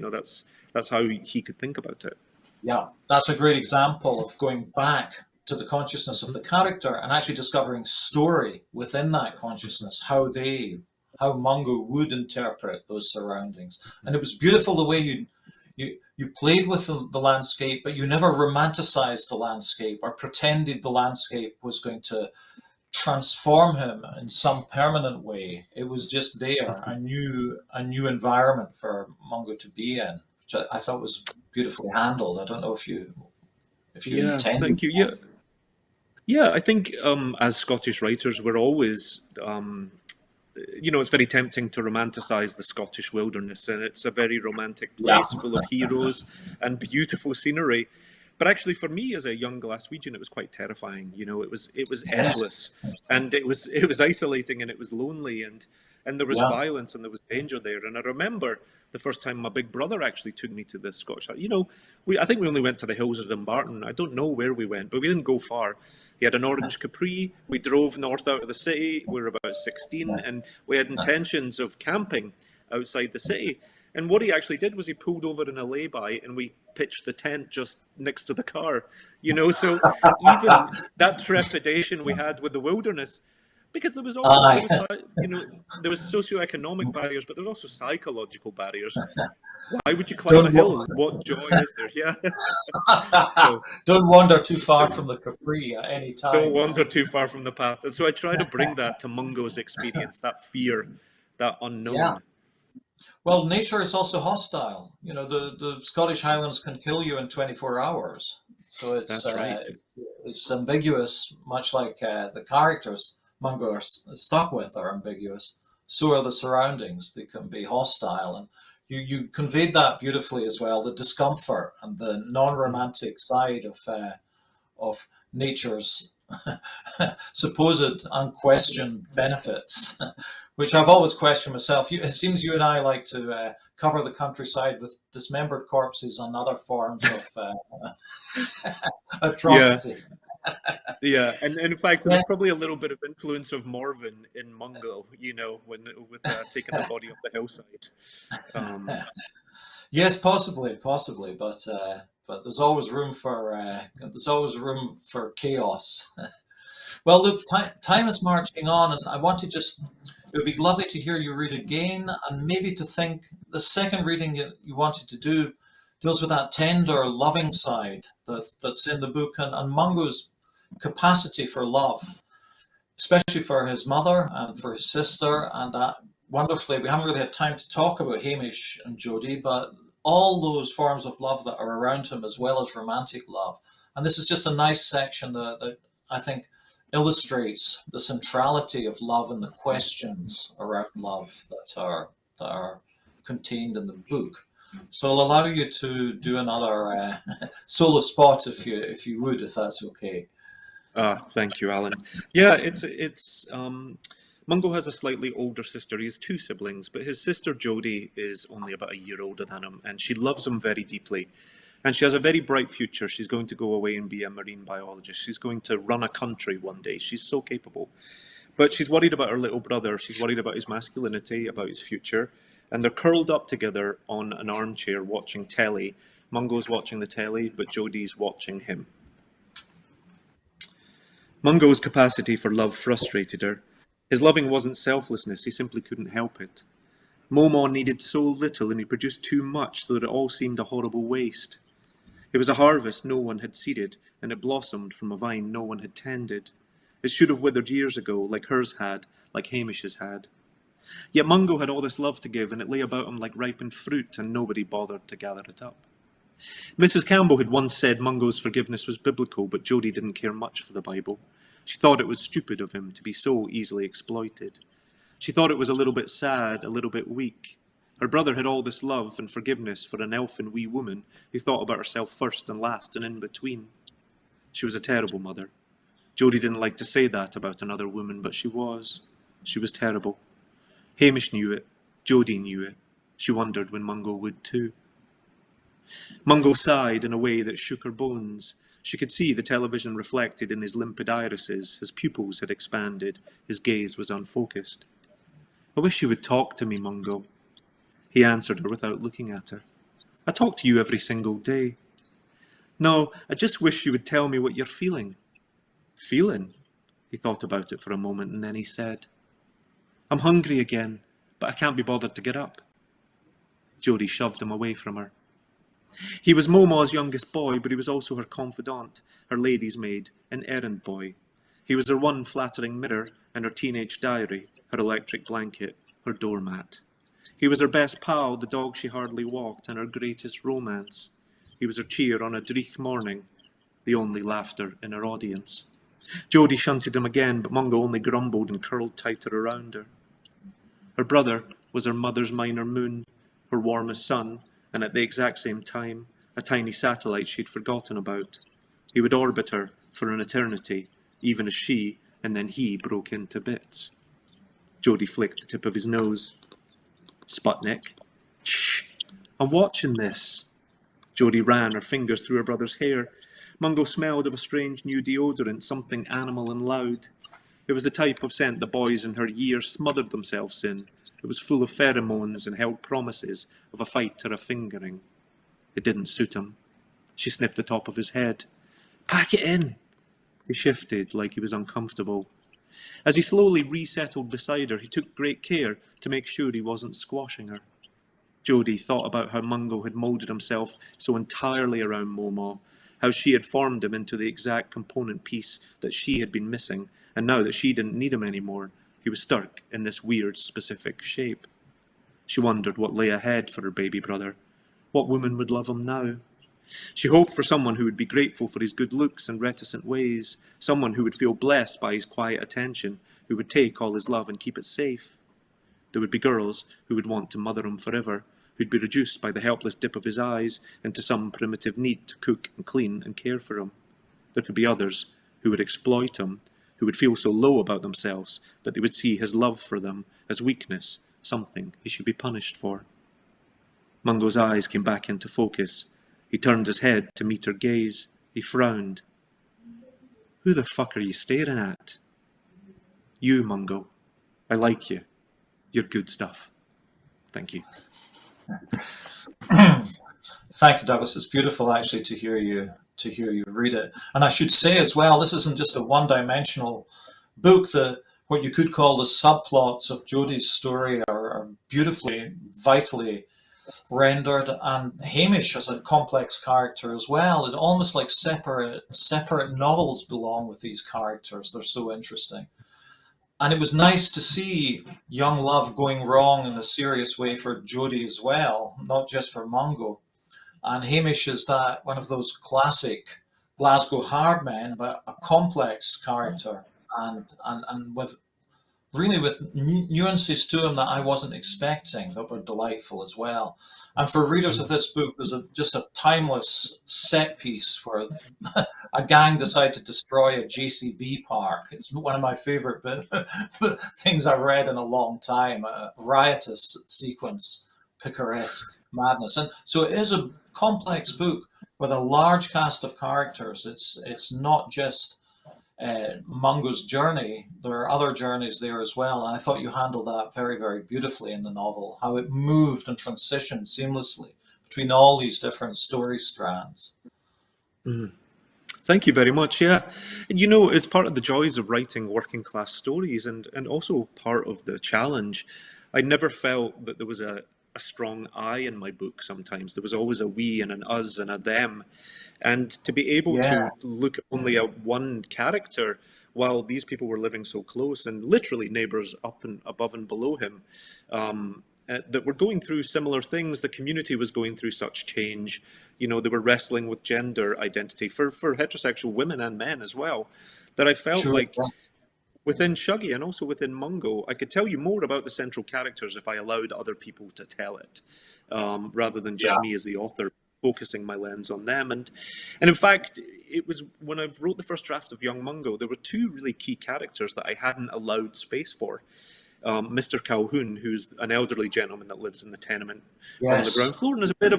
That's how he could think about it. Yeah, that's a great example of going back to the consciousness of the character and actually discovering story within that consciousness, how Mungo would interpret those surroundings. And it was beautiful the way you played with the landscape, but you never romanticized the landscape or pretended the landscape was going to transform him in some permanent way. It was just there, a new environment for Mungo to be in, which I thought was beautifully handled. I don't know if you Yeah, intended thank you. that. Yeah, I think as Scottish writers, we're always it's very tempting to romanticize the Scottish wilderness, and it's a very romantic Yeah, place full of heroes and beautiful scenery. But actually, for me as a young Glaswegian, it was quite terrifying. It was yes, endless, and it was isolating, and it was lonely, and there was yeah, violence, and there was danger there. And I remember the first time my big brother actually took me to the Scottish. I think we only went to the hills of Dumbarton. I don't know where we went, but we didn't go far. He had an orange Capri. We drove north out of the city. We were about 16, and we had intentions of camping outside the city. And what he actually did was he pulled over in a lay-by, and we pitched the tent just next to the car. So even that trepidation we had with the wilderness, because there was also aye. there was socioeconomic barriers, but there were also psychological barriers. Why would you climb a don't hill? What joy is there? Yeah. So don't wander too far from the Capri at any don't time. wander too far from the path. And so I try to bring that to Mungo's experience, that fear, that Yeah. unknown. Well, nature is also hostile. The Scottish Highlands can kill you in 24 hours. So That's right. it's ambiguous, much like the characters Mungo are stuck with are ambiguous. So are the surroundings. They can be hostile. And you conveyed that beautifully as well, the discomfort and the non-romantic side of nature's supposed unquestioned benefits, which I've always questioned myself. It seems you and I like to cover the countryside with dismembered corpses and other forms of Yeah. atrocity. Yeah. And in fact, Yeah. there's probably a little bit of influence of Morven in Mungo, when with taking the body up the hillside. Um, Yes, possibly, but there's always room for chaos. Well, look, time is marching on, and I want to just. It would be lovely to hear you read again, and maybe to think the second reading you wanted to do deals with that tender, loving side that's in the book, and Mungo's capacity for love, especially for his mother and for his sister, and wonderfully, we haven't really had time to talk about Hamish and Jodie, but all those forms of love that are around him, as well as romantic love. And this is just a nice section that I think illustrates the centrality of love and the questions around love that are contained in the book. So I'll allow you to do another solo spot if you would, if that's okay. Thank you, Alan. Yeah, it's Mungo has a slightly older sister. He has two siblings, but his sister Jodie is only about a year older than him, and she loves him very deeply. And she has a very bright future. She's going to go away and be a marine biologist. She's going to run a country one day. She's so capable. But she's worried about her little brother. She's worried about his masculinity, about his future. And they're curled up together on an armchair watching telly. Mungo's watching the telly, but Jodie's watching him. Mungo's capacity for love frustrated her. His loving wasn't selflessness, he simply couldn't help it. Momon needed so little and he produced too much so that it all seemed a horrible waste. It was a harvest no one had seeded, and it blossomed from a vine no one had tended. It should have withered years ago, like hers had, like Hamish's had. Yet Mungo had all this love to give, and it lay about him like ripened fruit, and nobody bothered to gather it up. Mrs. Campbell had once said Mungo's forgiveness was biblical, but Jodie didn't care much for the Bible. She thought it was stupid of him to be so easily exploited. She thought it was a little bit sad, a little bit weak. Her brother had all this love and forgiveness for an elfin wee woman who thought about herself first and last and in between. She was a terrible mother. Jodie didn't like to say that about another woman, but she was. She was terrible. Hamish knew it. Jodie knew it. She wondered when Mungo would too. Mungo sighed in a way that shook her bones. She could see the television reflected in his limpid irises. His pupils had expanded. His gaze was unfocused. I wish you would talk to me, Mungo. He answered her without looking at her. I talk to you every single day. No, I just wish you would tell me what you're feeling. Feeling? He thought about it for a moment and then he said, I'm hungry again, but I can't be bothered to get up. Jodie shoved him away from her. He was Moma's youngest boy, but he was also her confidant, her lady's maid, an errand boy. He was her one flattering mirror and her teenage diary, her electric blanket, her doormat. He was her best pal, the dog she hardly walked, and her greatest romance. He was her cheer on a dreich morning, the only laughter in her audience. Jodie shunted him again, but Mungo only grumbled and curled tighter around her. Her brother was her mother's minor moon, her warmest sun, and at the exact same time, a tiny satellite she'd forgotten about. He would orbit her for an eternity, even as she and then he broke into bits. Jodie flicked the tip of his nose. Sputnik. Shh, I'm watching this. Jodie ran her fingers through her brother's hair. Mungo smelled of a strange new deodorant, something animal and loud. It was the type of scent the boys in her year smothered themselves in. It was full of pheromones and held promises of a fight or a fingering. It didn't suit him. She sniffed the top of his head. Pack it in. He shifted like he was uncomfortable. As he slowly resettled beside her, he took great care to make sure he wasn't squashing her. Jodie thought about how Mungo had moulded himself so entirely around Moma, how she had formed him into the exact component piece that she had been missing, and now that she didn't need him anymore, he was stuck in this weird, specific shape. She wondered what lay ahead for her baby brother. What woman would love him now? She hoped for someone who would be grateful for his good looks and reticent ways, someone who would feel blessed by his quiet attention, who would take all his love and keep it safe. There would be girls who would want to mother him forever, who'd be reduced by the helpless dip of his eyes into some primitive need to cook and clean and care for him. There could be others who would exploit him, who would feel so low about themselves that they would see his love for them as weakness, something he should be punished for. Mungo's eyes came back into focus. He turned his head to meet her gaze. He frowned. Who the fuck are you staring at? You, Mungo. I like you. You're good stuff. Thank you. Thank you, Douglas. It's beautiful actually to hear you read it. And I should say as well, this isn't just a one-dimensional book. What you could call the subplots of Jodie's story are beautifully, vitally rendered, and Hamish as a complex character as well. It's almost like separate novels belong with these characters. They're so interesting. And it was nice to see young love going wrong in a serious way for Jodie as well, not just for Mungo. And Hamish is that one of those classic Glasgow hard men, but a complex character, and with nuances to him that I wasn't expecting that were delightful as well. And for readers of this book, there's just a timeless set piece where a gang decide to destroy a JCB park. It's one of my favorite things I've read in a long time. A riotous sequence, picaresque madness. And so it is a complex book with a large cast of characters. It's not just Mungo's journey. There are other journeys there as well, and I thought you handled that very, very beautifully in the novel, how it moved and transitioned seamlessly between all these different story strands. Mm. Thank you very much. Yeah. And you know, it's part of the joys of writing working class stories and also part of the challenge. I never felt that there was a strong I in my book sometimes. There was always a we and an us and a them. And to be able Yeah, to look only at one character while these people were living so close and literally neighbors up and above and below him, that were going through similar things. The community was going through such change. You know, they were wrestling with gender identity for heterosexual women and men as well. That I felt sure. like within Shuggie and also within Mungo, I could tell you more about the central characters if I allowed other people to tell it, rather than just Yeah. me as the author focusing my lens on them. And in fact, it was when I wrote the first draft of Young Mungo, there were two really key characters that I hadn't allowed space for. Mr. Calhoun, who's an elderly gentleman that lives in the tenement on the Yes. ground floor, and is a bit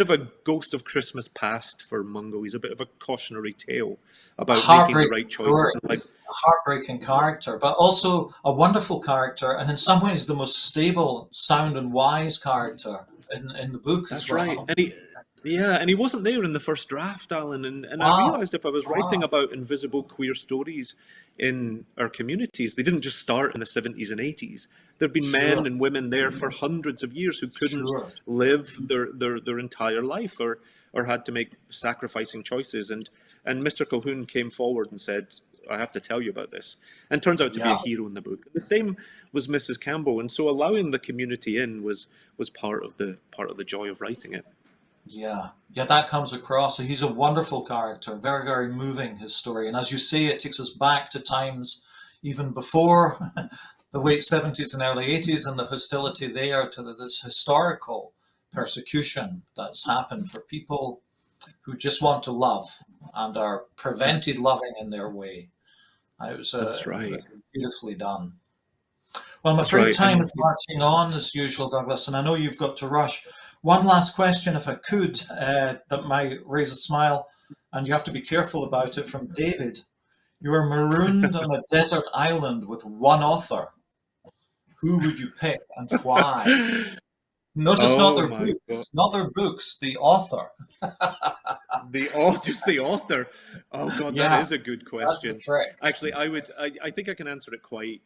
of a ghost of Christmas past for Mungo. He's a bit of a cautionary tale A about making the heartbreaking right choices story, in life. a heartbreaking character, but also a wonderful character, and in some ways the most stable, sound, and wise character in the book as That's right. well. And he wasn't there in the first draft, Alan. And I Wow. realised if I was writing Wow. about invisible queer stories in our communities, they didn't just start in the 70s and 80s. There've been men Sure. and women there for hundreds of years who couldn't Sure. live their entire life, or had to make sacrificing choices. And Mr. Colquhoun came forward and said, I have to tell you about this. And turns out to be a Yeah. hero in the book. The same was Mrs. Campbell. And so allowing the community in was part of the joy of writing it. Yeah. Yeah, that comes across. He's a wonderful character, very, very moving, his story. And as you say, it takes us back to times even before the late 70s and early 80s and the hostility there to this historical persecution that's happened for people who just want to love and are prevented loving in their way. It was That's right. beautifully done. Well, I'm That's afraid right. time is marching on as usual, Douglas, and I know you've got to rush. One last question, if I could, that might raise a smile, and you have to be careful about it, from David. You are marooned on a desert island with one author. Who would you pick and why? Notice not Oh their my God. books, not their books, the author. Just the author. Oh God, that Yeah, is a good that's the question. trick. Actually, I think I can answer it quite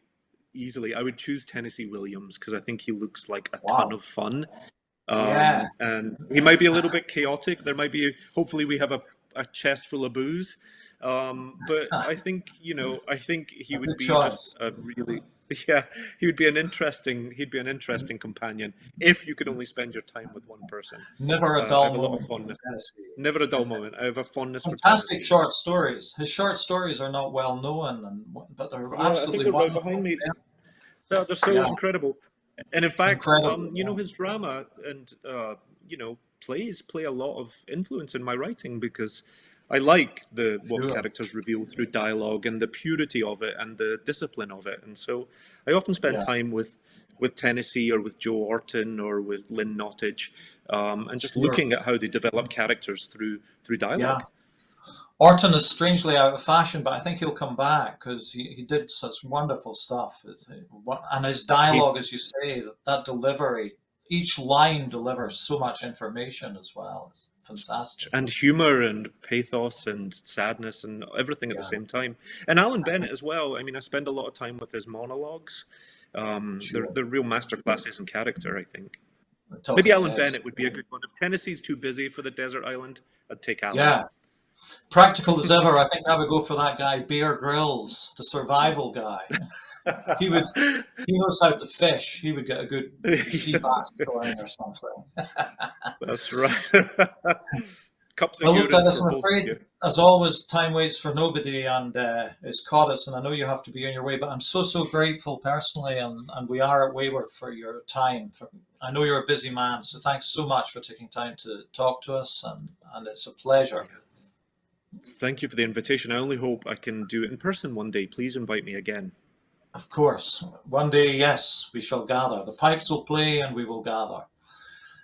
easily. I would choose Tennessee Williams because I think he looks like a ton Wow. of fun. Yeah. And he might be a little bit chaotic. There might be, hopefully, we have a chest full of booze. But I think he A would good be just choice. a really, yeah, he'd be an interesting companion if you could only spend your time with one person. Never a I dull have a lot of moment in fondness. Tennessee. Never a dull moment. I have a fondness for Fantastic Tennessee. short stories. His short stories are not well known, but they're Yeah, I think absolutely they're right wonderful. behind me. They're so Yeah, incredible. And in fact, incredible. Yeah. his drama and plays play a lot of influence in my writing because I like the what Sure. characters reveal through dialogue and the purity of it and the discipline of it. And so I often spend Yeah, time with Tennessee or with Joe Orton or with Lynn Nottage, and just sure. looking at how they develop characters through Yeah. dialogue. Orton is strangely out of fashion, but I think he'll come back because he did such wonderful stuff. And his He dialogue, as you say, that delivery, each line delivers so much information as well. It's fantastic. and humor and pathos and sadness and everything at the Yeah, same time. And Alan Bennett as well. I mean, I spend a lot of time with his monologues. They're sure. they're real masterclasses in character, I think. We're Maybe talking Alan heads. Bennett would be a good one. If Tennessee's too busy for the desert island, I'd take Alan. Yeah, practical as ever. I think I would go for that guy, Bear Grylls, the survival guy. He would. He knows how to fish. He would get a good sea bass going or something. That's right. Cups of Well, look, urine Dennis, for I'm both of afraid, you. as always, time waits for nobody, and it's caught us. And I know you have to be on your way, but I'm so, so grateful personally, and we are at WayWORD for your time. I know you're a busy man, so thanks so much for taking time to talk to us, and it's a pleasure. Thank you for the invitation. I only hope I can do it in person one day. Please invite me again. Of course, one day, yes, we shall gather. The pipes will play, and we will gather.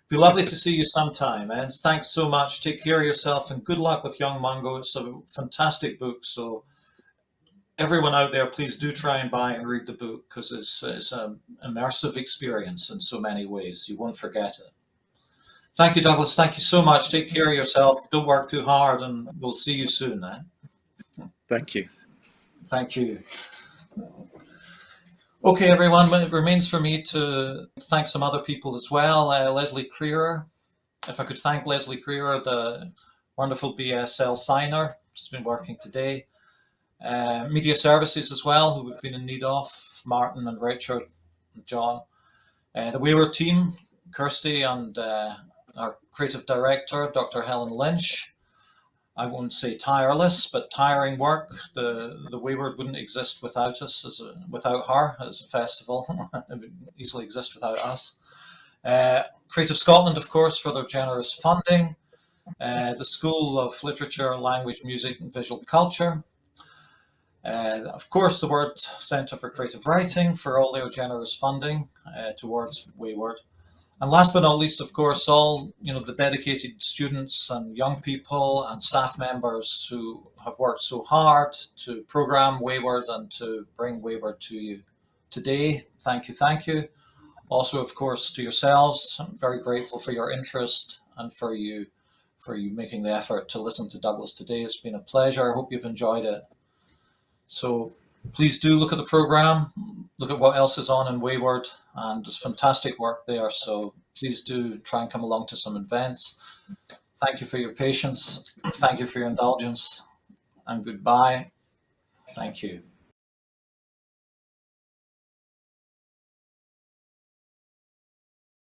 Be lovely to see you sometime, and thanks so much. Take care of yourself, and good luck with Young Mungo. It's a fantastic book, so everyone out there, please do try and buy and read the book because it's an immersive experience in so many ways. You won't forget it. Thank you, Douglas. Thank you so much. Take care of yourself. Don't work too hard, and we'll see you soon. Thank you. Thank you. Okay, everyone. It remains for me to thank some other people as well. Leslie Creer. If I could thank Leslie Creer, the wonderful BSL signer, who's been working today. Media services as well, who we've been in need of, Martin and Richard and John. The WayWORD team, Kirsty and our creative director, Dr. Helen Lynch. I won't say tireless, but tiring work. The WayWORD wouldn't exist without us, without her as a festival. It would easily exist without us. Creative Scotland, of course, for their generous funding. The School of Literature, Language, Music and Visual Culture. Of course, the Word Centre for Creative Writing for all their generous funding towards WayWORD. And last but not least, of course, all the dedicated students and young people and staff members who have worked so hard to program WayWORD and to bring WayWORD to you today. Thank you, thank you. Also, of course, to yourselves, I'm very grateful for your interest and for you making the effort to listen to Douglas today. It's been a pleasure. I hope you've enjoyed it. So please do look at the program, look at what else is on in WayWORD, and there's fantastic work there. So please do try and come along to some events. Thank you for your patience. Thank you for your indulgence, and goodbye. Thank you.